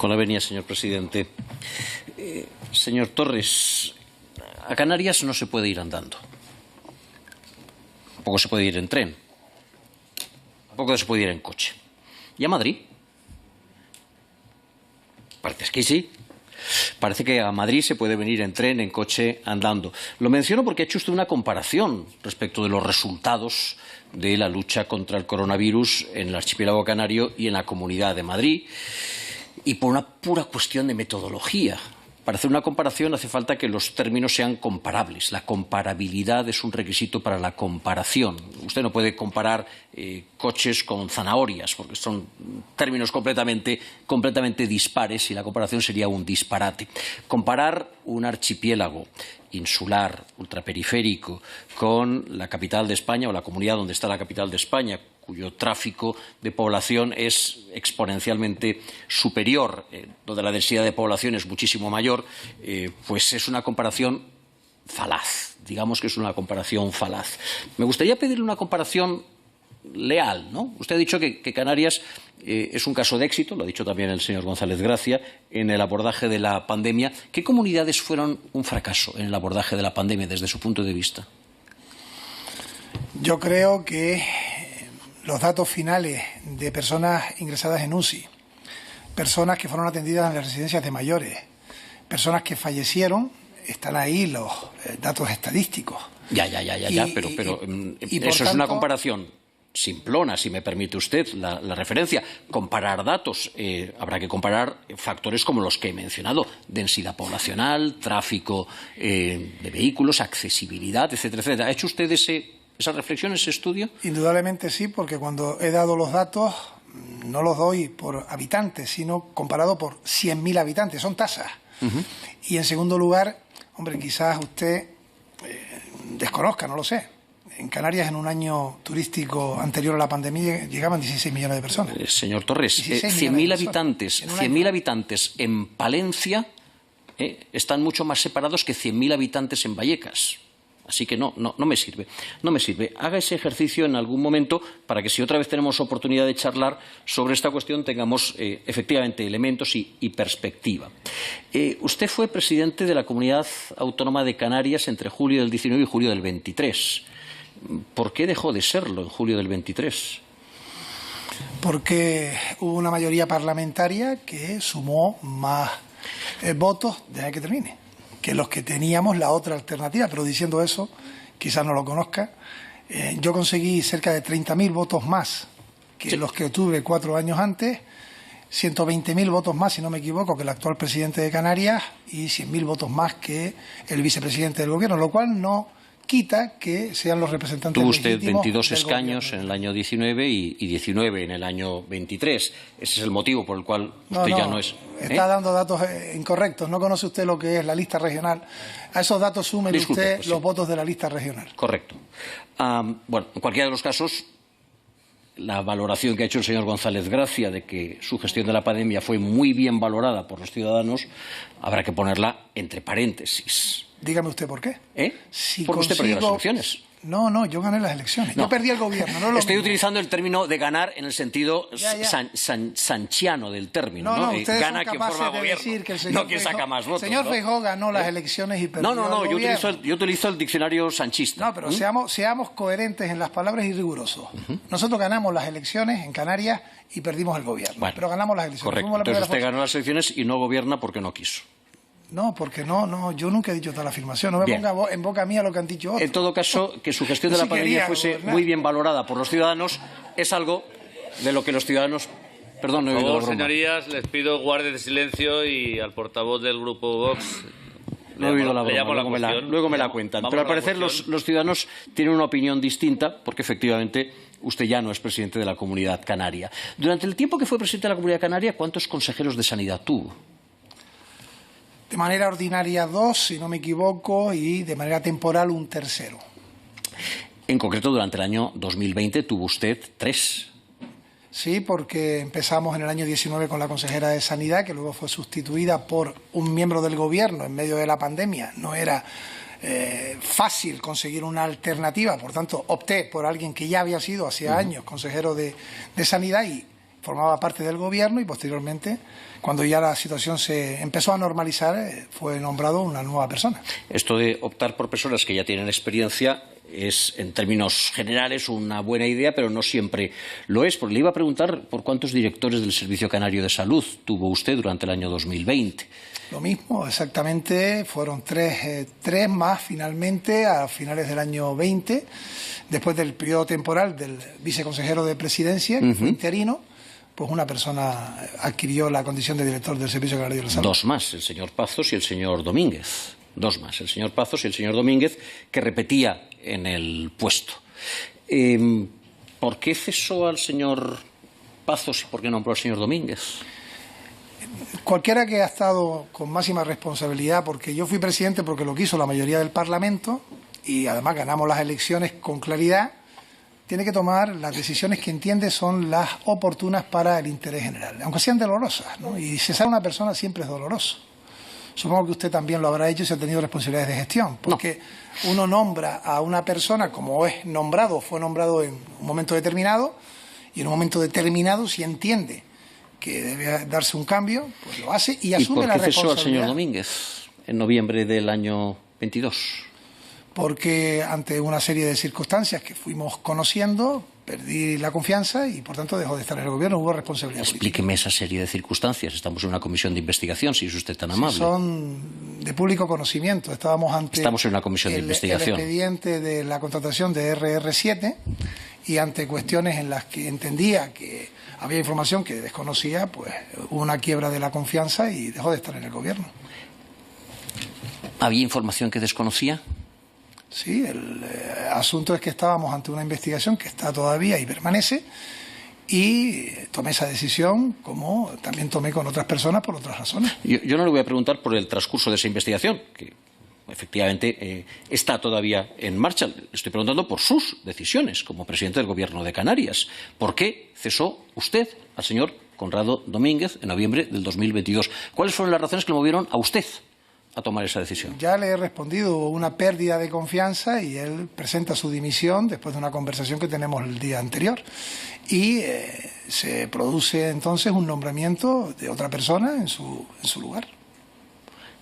Con la venia, señor presidente. Señor Torres, a Canarias no se puede ir andando. Tampoco se puede ir en tren. Tampoco se puede ir en coche. ¿Y a Madrid? Parece que sí. Parece que a Madrid se puede venir en tren, en coche, andando. Lo menciono porque ha hecho usted una comparación respecto de los resultados de la lucha contra el coronavirus en el archipiélago canario y en la Comunidad de Madrid. Y por una pura cuestión de metodología. Para hacer una comparación hace falta que los términos sean comparables. La comparabilidad es un requisito para la comparación. Usted no puede comparar coches con zanahorias, porque son términos completamente dispares y la comparación sería un disparate. Comparar un archipiélago insular, ultraperiférico, con la capital de España o la comunidad donde está la capital de España, cuyo tráfico de población es exponencialmente superior, donde la densidad de población es muchísimo mayor, pues es una comparación falaz. Digamos que es una comparación falaz. Me gustaría pedirle una comparación leal, ¿no? Usted ha dicho que Canarias es un caso de éxito, lo ha dicho también el señor González Gracia, en el abordaje de la pandemia. ¿Qué comunidades fueron un fracaso en el abordaje de la pandemia desde su punto de vista? Yo creo que los datos finales de personas ingresadas en UCI, personas que fueron atendidas en las residencias de mayores, personas que fallecieron, están ahí los datos estadísticos. Pero eso es una comparación simplona, si me permite usted la referencia. Comparar datos, habrá que comparar factores como los que he mencionado: densidad poblacional, tráfico de vehículos, accesibilidad, etcétera, etcétera. ¿Ha hecho usted esa reflexión, ese estudio? Indudablemente sí, porque cuando he dado los datos no los doy por habitantes, sino comparado por 100.000 habitantes, son tasas. Y en segundo lugar, hombre, quizás usted desconozca, no lo sé. En Canarias, en un año turístico anterior a la pandemia, llegaban 16 millones de personas. Señor Torres, 100.000 habitantes en Palencia están mucho más separados que 100.000 habitantes en Vallecas. Así que no me sirve. No me sirve. Haga ese ejercicio en algún momento para que, si otra vez tenemos oportunidad de charlar sobre esta cuestión, tengamos efectivamente elementos y perspectiva. Usted fue presidente de la Comunidad Autónoma de Canarias entre julio del 19 y julio del 23. ¿Por qué dejó de serlo en julio del 23? Porque hubo una mayoría parlamentaria que sumó más votos desde que termine que los que teníamos la otra alternativa. Pero diciendo eso, quizás no lo conozca, yo conseguí cerca de 30.000 votos más que los que obtuve 4 años antes, 120.000 votos más, si no me equivoco, que el actual presidente de Canarias, y 100.000 votos más que el vicepresidente del gobierno, lo cual no quita que sean los representantes legítimos. Tuvo usted 22 del escaños gobierno en el año 19 y 19 en el año 23. Ese es el motivo por el cual usted ya no es... Está dando datos incorrectos. No conoce usted lo que es la lista regional. A esos datos súmele usted los votos de la lista regional. Correcto. Bueno, en cualquiera de los casos, la valoración que ha hecho el señor González Gracia de que su gestión de la pandemia fue muy bien valorada por los ciudadanos, habrá que ponerla entre paréntesis. Dígame usted por qué. Porque usted perdió las elecciones. No, yo gané las elecciones. Yo perdí el gobierno. No Estoy utilizando el término de ganar en el sentido sanchiano del término. No, ustedes gana son quien forma de gobierno, decir que el señor quien saca más votos. El señor Feijóo ganó las elecciones y perdió el gobierno. Yo utilizo el diccionario sanchista. No, pero seamos coherentes en las palabras y rigurosos. Nosotros ganamos las elecciones en Canarias y perdimos el gobierno. Pero ganamos las elecciones. Correcto. Entonces usted ganó las elecciones y no gobierna porque no quiso. No, porque yo nunca he dicho tal afirmación. No me ponga en boca mía lo que han dicho otros. En todo caso, que su gestión de la pandemia fuese muy bien valorada por los ciudadanos es algo de lo que los ciudadanos... Perdón, no he oído la broma. Señorías, les pido guarden silencio y al portavoz del grupo Vox... No he oído la broma, luego me la cuentan. Pero al parecer los ciudadanos tienen una opinión distinta porque efectivamente usted ya no es presidente de la Comunidad Canaria. Durante el tiempo que fue presidente de la Comunidad Canaria, ¿cuántos consejeros de sanidad tuvo? De manera ordinaria 2, si no me equivoco, y de manera temporal un tercero. En concreto, durante el año 2020 tuvo usted 3. Sí, porque empezamos en el año 19 con la consejera de Sanidad, que luego fue sustituida por un miembro del gobierno en medio de la pandemia. No era fácil conseguir una alternativa, por tanto opté por alguien que ya había sido hacía años consejero de Sanidad formaba parte del gobierno y posteriormente, cuando ya la situación se empezó a normalizar, fue nombrado una nueva persona. Esto de optar por personas que ya tienen experiencia es, en términos generales, una buena idea, pero no siempre lo es. Porque le iba a preguntar por cuántos directores del Servicio Canario de Salud tuvo usted durante el año 2020. Lo mismo, exactamente, fueron tres más finalmente a finales del año 20, después del periodo temporal del viceconsejero de Presidencia, que fue interino, pues una persona adquirió la condición de director del Servicio Canario de Salud. Dos más, el señor Pazos y el señor Domínguez. Dos más, el señor Pazos y el señor Domínguez, que repetía en el puesto. ¿Por qué cesó al señor Pazos y por qué nombró al señor Domínguez? Cualquiera que ha estado con máxima responsabilidad, porque yo fui presidente porque lo quiso la mayoría del Parlamento y además ganamos las elecciones con claridad, tiene que tomar las decisiones que entiende son las oportunas para el interés general, aunque sean dolorosas, ¿no? Y cesar a una persona siempre es doloroso. Supongo que usted también lo habrá hecho si ha tenido responsabilidades de gestión, porque uno nombra a una persona como es nombrado o fue nombrado en un momento determinado, y en un momento determinado, si entiende que debe darse un cambio, pues lo hace y asume la responsabilidad. ¿Y por qué cesó al señor Domínguez en noviembre del año 22? Porque ante una serie de circunstancias que fuimos conociendo, perdí la confianza y, por tanto, dejó de estar en el gobierno. Hubo responsabilidad política. Explíqueme esa serie de circunstancias. Estamos en una comisión de investigación, si es usted tan amable. Son de público conocimiento. Estamos en una comisión de investigación. El expediente de la contratación de RR7 y ante cuestiones en las que entendía que había información que desconocía, pues hubo una quiebra de la confianza y dejó de estar en el gobierno. ¿Había información que desconocía? Sí, el asunto es que estábamos ante una investigación que está todavía y permanece, y tomé esa decisión, como también tomé con otras personas por otras razones. Yo no le voy a preguntar por el transcurso de esa investigación, que efectivamente está todavía en marcha. Le estoy preguntando por sus decisiones como presidente del Gobierno de Canarias. ¿Por qué cesó usted al señor Conrado Domínguez en noviembre del 2022? ¿Cuáles fueron las razones que le movieron a usted a tomar esa decisión? Ya le he respondido, hubo una pérdida de confianza y él presenta su dimisión después de una conversación que tenemos el día anterior. Y se produce entonces un nombramiento de otra persona en su lugar.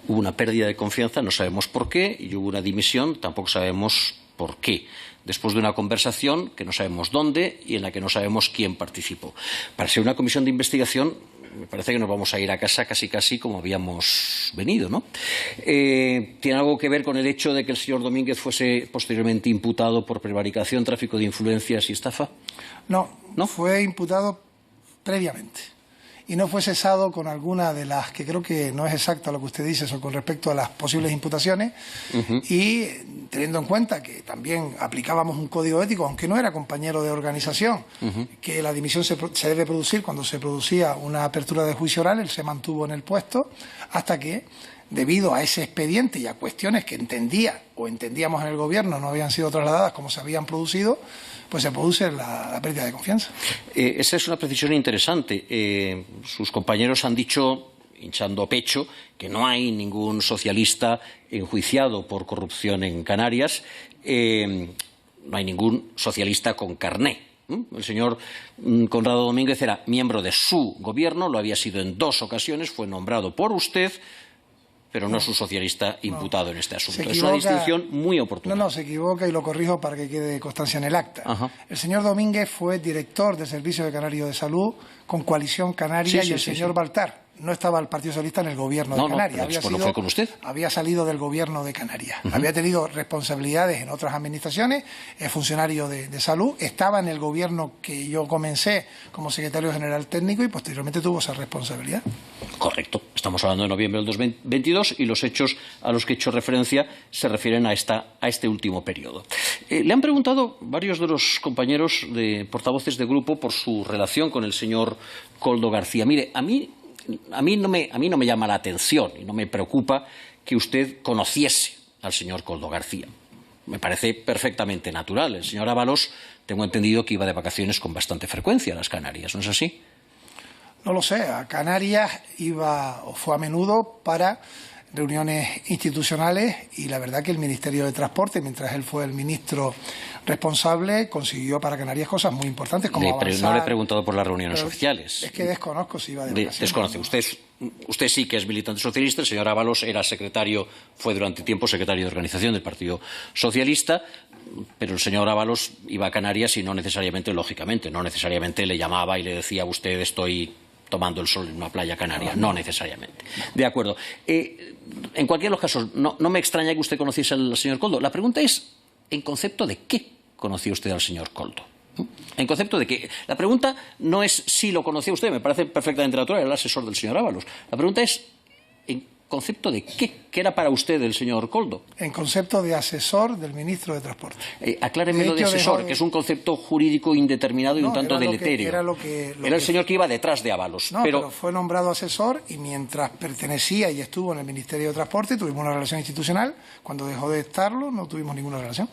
Hubo una pérdida de confianza, no sabemos por qué, y hubo una dimisión, tampoco sabemos por qué. Después de una conversación que no sabemos dónde y en la que no sabemos quién participó. Para ser una comisión de investigación, me parece que nos vamos a ir a casa casi como habíamos venido, ¿no? ¿Tiene algo que ver con el hecho de que el señor Domínguez fuese posteriormente imputado por prevaricación, tráfico de influencias y estafa? No, fue imputado previamente. Y no fue cesado con alguna de las que creo que no es exacta lo que usted dice, eso con respecto a las posibles imputaciones. Y teniendo en cuenta que también aplicábamos un código ético, aunque no era compañero de organización, que la dimisión se debe producir cuando se producía una apertura de juicio oral, él se mantuvo en el puesto hasta que, debido a ese expediente y a cuestiones que entendíamos en el gobierno no habían sido trasladadas como se habían producido, pues se produce la pérdida de confianza. Esa es una precisión interesante. Sus compañeros han dicho, hinchando pecho, que no hay ningún socialista enjuiciado por corrupción en Canarias, no hay ningún socialista con carné. El señor Conrado Domínguez era miembro de su gobierno, lo había sido en 2 ocasiones, fue nombrado por usted, pero no es un socialista imputado en este asunto. Es una distinción muy oportuna. No, se equivoca y lo corrijo para que quede constancia en el acta. El señor Domínguez fue director del Servicio de Canario de Salud con Coalición Canaria y el señor Baltar. No estaba el Partido Socialista en el gobierno de Canarias. No fue con usted. Había salido del gobierno de Canarias. Había tenido responsabilidades en otras administraciones, es funcionario de salud, estaba en el gobierno que yo comencé como secretario general técnico y posteriormente tuvo esa responsabilidad. Correcto. Estamos hablando de noviembre del 2022 y los hechos a los que he hecho referencia se refieren a este último periodo. Le han preguntado varios de los compañeros de portavoces de grupo por su relación con el señor Koldo García. Mire, a mí no me llama la atención y no me preocupa que usted conociese al señor Koldo García. Me parece perfectamente natural. El señor Ábalos, tengo entendido que iba de vacaciones con bastante frecuencia a las Canarias, ¿no es así? No lo sé, a Canarias iba o fue a menudo para reuniones institucionales y la verdad que el Ministerio de Transporte, mientras él fue el ministro responsable, consiguió para Canarias cosas muy importantes como avanzar. No le he preguntado por las reuniones oficiales. Es que desconozco si iba de vacaciones. Desconoce. Usted sí que es militante socialista. El señor Ábalos fue durante tiempo secretario de organización del Partido Socialista, pero el señor Ábalos iba a Canarias y no necesariamente le llamaba y le decía: usted, estoy tomando el sol en una playa canaria. No necesariamente. De acuerdo. En cualquiera de los casos, no me extraña que usted conociese al señor Koldo. La pregunta es, ¿en concepto de qué conocía usted al señor Koldo? En concepto de qué. La pregunta no es si lo conocía usted, me parece perfectamente natural, era el asesor del señor Ábalos. La pregunta es, ¿en concepto de qué? ¿Qué era para usted el señor Koldo? En concepto de asesor del ministro de Transporte. Acláreme lo de asesor, que es un concepto jurídico indeterminado y un tanto deletéreo. Era el señor que iba detrás de Ábalos. No, pero fue nombrado asesor y mientras pertenecía y estuvo en el Ministerio de Transporte tuvimos una relación institucional. Cuando dejó de estarlo no tuvimos ninguna relación.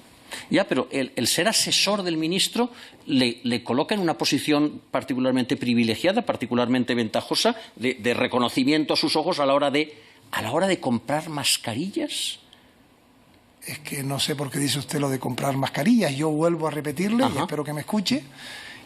Ya, pero el ser asesor del ministro le coloca en una posición particularmente privilegiada, particularmente ventajosa, de reconocimiento a sus ojos a la hora de comprar mascarillas. Es que no sé por qué dice usted lo de comprar mascarillas. Yo vuelvo a repetirle, y espero que me escuche,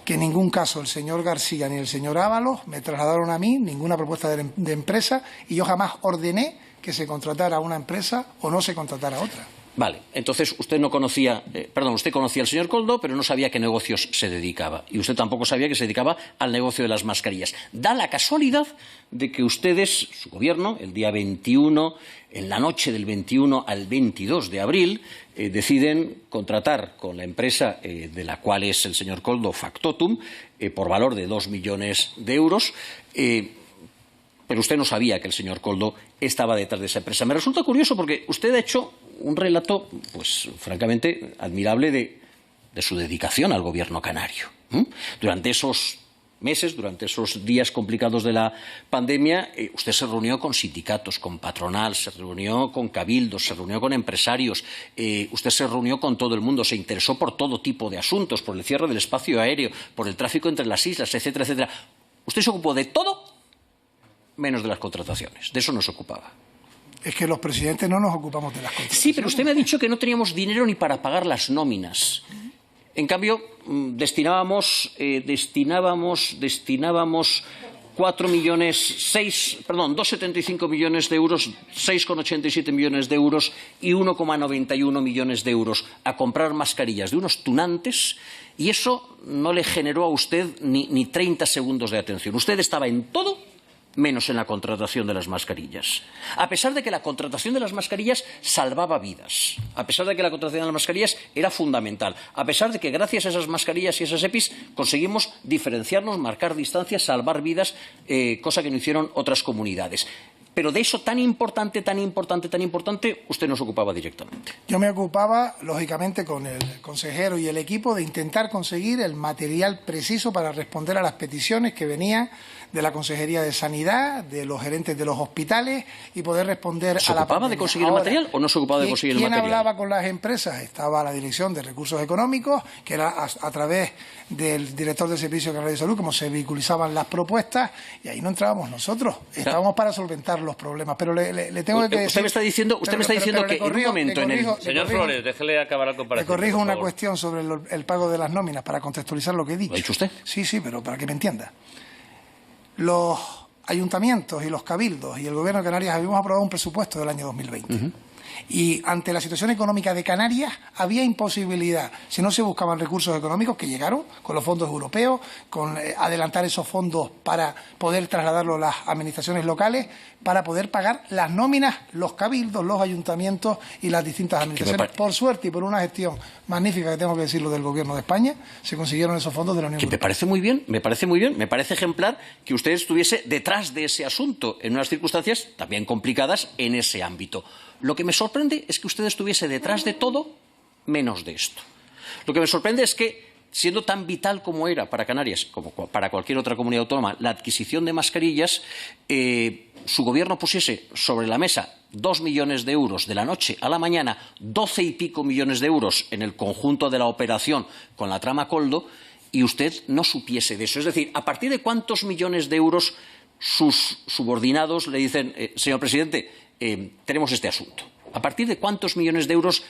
que en ningún caso el señor García ni el señor Ábalos me trasladaron a mí ninguna propuesta de empresa y yo jamás ordené que se contratara a una empresa o no se contratara a otra. Vale, entonces usted conocía al señor Koldo, pero no sabía a qué negocios se dedicaba. Y usted tampoco sabía que se dedicaba al negocio de las mascarillas. Da la casualidad de que ustedes, su gobierno, el día 21, en la noche del 21 al 22 de abril, deciden contratar con la empresa de la cual es el señor Koldo, Factotum, por valor de 2 millones de euros. Pero usted no sabía que el señor Koldo estaba detrás de esa empresa. Me resulta curioso porque usted ha hecho un relato, pues francamente, admirable de su dedicación al gobierno canario. Durante esos meses, durante esos días complicados de la pandemia, usted se reunió con sindicatos, con patronal, se reunió con cabildos, se reunió con empresarios, usted se reunió con todo el mundo, se interesó por todo tipo de asuntos, por el cierre del espacio aéreo, por el tráfico entre las islas, etcétera, etcétera. Usted se ocupó de todo menos de las contrataciones. De eso no se ocupaba. Es que los presidentes no nos ocupamos de las contrataciones. Sí, pero usted me ha dicho que no teníamos dinero ni para pagar las nóminas. En cambio, destinábamos 2,75 millones de euros, 6,87 millones de euros y 1,91 millones de euros a comprar mascarillas de unos tunantes, y eso no le generó a usted ni 30 segundos de atención. Usted estaba en todo menos en la contratación de las mascarillas. A pesar de que la contratación de las mascarillas salvaba vidas, a pesar de que la contratación de las mascarillas era fundamental, a pesar de que gracias a esas mascarillas y esas EPIs conseguimos diferenciarnos, marcar distancias, salvar vidas, cosa que no hicieron otras comunidades. Pero de eso tan importante, usted no se ocupaba directamente. Yo me ocupaba, lógicamente, con el consejero y el equipo de intentar conseguir el material preciso para responder a las peticiones que venían de la Consejería de Sanidad, de los gerentes de los hospitales y poder responder a la pandemia. ¿Se ocupaba de conseguir el material o no se ocupaba de conseguir el material? ¿Quién hablaba con las empresas? Estaba la Dirección de Recursos Económicos, que era a través del director del Servicio Canario de Salud, como se vehiculizaban las propuestas, y ahí no entrábamos nosotros. Estábamos para solventar los problemas. Pero le tengo que decir... Usted me está diciendo que en un momento en el... Señor Flores, déjele acabar la comparación. Le corrijo una cuestión sobre el pago de las nóminas para contextualizar lo que he dicho. ¿Lo ha dicho usted? Sí, pero para que me entienda. Los ayuntamientos y los cabildos y el Gobierno de Canarias habíamos aprobado un presupuesto del año 2020. Y ante la situación económica de Canarias había imposibilidad, si no se buscaban recursos económicos que llegaron con los fondos europeos, con adelantar esos fondos para poder trasladarlos a las administraciones locales, para poder pagar las nóminas, los cabildos, los ayuntamientos y las distintas administraciones. Por suerte y por una gestión magnífica, que tengo que decirlo, del Gobierno de España, se consiguieron esos fondos de la Unión Europea. Me parece muy bien, me parece ejemplar que usted estuviese detrás de ese asunto en unas circunstancias también complicadas en ese ámbito. Lo que me sorprende es que usted estuviese detrás de todo menos de esto. Lo que me sorprende es que, siendo tan vital como era para Canarias, como para cualquier otra comunidad autónoma, la adquisición de mascarillas, su gobierno pusiese sobre la mesa 2 millones de euros de la noche a la mañana, 12 y pico millones de euros en el conjunto de la operación con la trama Koldo, y usted no supiese de eso. Es decir, ¿a partir de cuántos millones de euros sus subordinados le dicen, señor presidente, tenemos este asunto. ¿A partir de cuántos millones de euros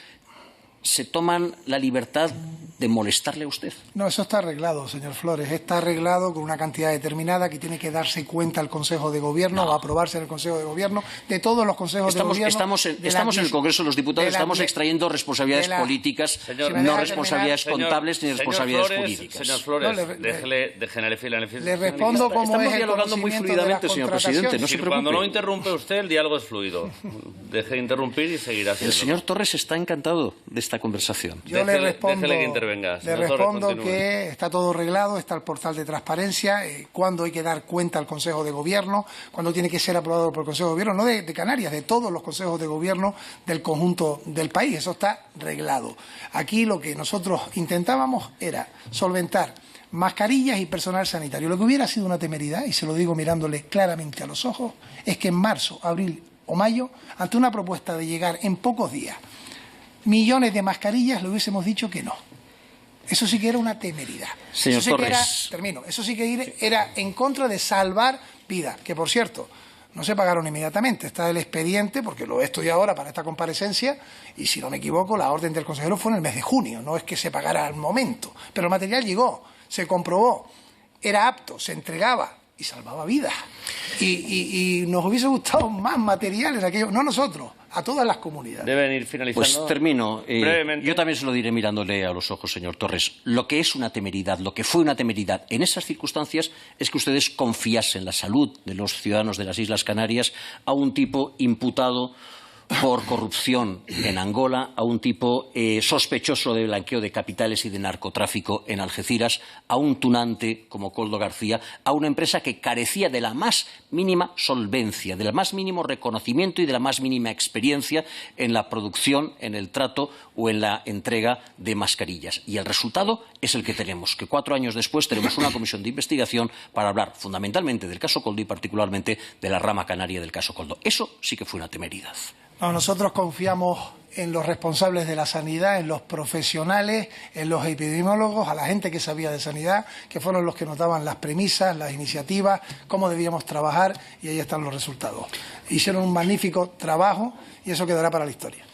se toman la libertad de molestarle a usted? No, eso está arreglado, señor Flores. Está arreglado con una cantidad determinada que tiene que darse cuenta el Consejo de Gobierno o aprobarse en el Consejo de Gobierno, de todos los consejos de Gobierno. Estamos en el Congreso de los Diputados, estamos extrayendo responsabilidades políticas, no responsabilidades contables ni responsabilidades jurídicas. Señor Flores, déjele finalizar. Le respondo como estamos es el dialogando muy fluidamente, señor presidente. No se preocupe. Cuando no interrumpe usted, el diálogo es fluido. Deje de interrumpir y seguirá siendo. El señor Torres está encantado de esta conversación. Yo le respondo, déjele que intervenga. le respondo que está todo arreglado, está el portal de transparencia, cuándo hay que dar cuenta al Consejo de Gobierno, cuándo tiene que ser aprobado por el Consejo de Gobierno, no de Canarias, de todos los consejos de Gobierno del conjunto del país. Eso está reglado. Aquí lo que nosotros intentábamos era solventar mascarillas y personal sanitario. Lo que hubiera sido una temeridad, y se lo digo mirándole claramente a los ojos, es que en marzo, abril o mayo, ante una propuesta de llegar en pocos días millones de mascarillas, le hubiésemos dicho que no. Eso sí que era una temeridad. Señor Torres. Eso sí que era en contra de salvar vidas, que por cierto, no se pagaron inmediatamente. Está el expediente, porque lo he estudiado ahora para esta comparecencia, y si no me equivoco, la orden del consejero fue en el mes de junio, no es que se pagara al momento. Pero el material llegó, se comprobó, era apto, se entregaba y salvaba vidas. Y nos hubiese gustado más material en aquello, no nosotros, a todas las comunidades. Deben ir finalizando. Pues termino. Brevemente. Yo también se lo diré mirándole a los ojos, señor Torres. Lo que es una temeridad, lo que fue una temeridad en esas circunstancias es que ustedes confiasen la salud de los ciudadanos de las Islas Canarias a un tipo imputado por corrupción en Angola, a un tipo sospechoso de blanqueo de capitales y de narcotráfico en Algeciras, a un tunante como Koldo García, a una empresa que carecía de la más mínima solvencia, del más mínimo reconocimiento y de la más mínima experiencia en la producción, en el trato o en la entrega de mascarillas. Y el resultado es el que tenemos, que 4 años después tenemos una comisión de investigación para hablar fundamentalmente del caso Koldo y particularmente de la rama canaria del caso Koldo. Eso sí que fue una temeridad. No, nosotros confiamos en los responsables de la sanidad, en los profesionales, en los epidemiólogos, a la gente que sabía de sanidad, que fueron los que nos daban las premisas, las iniciativas, cómo debíamos trabajar, y ahí están los resultados. Hicieron un magnífico trabajo y eso quedará para la historia.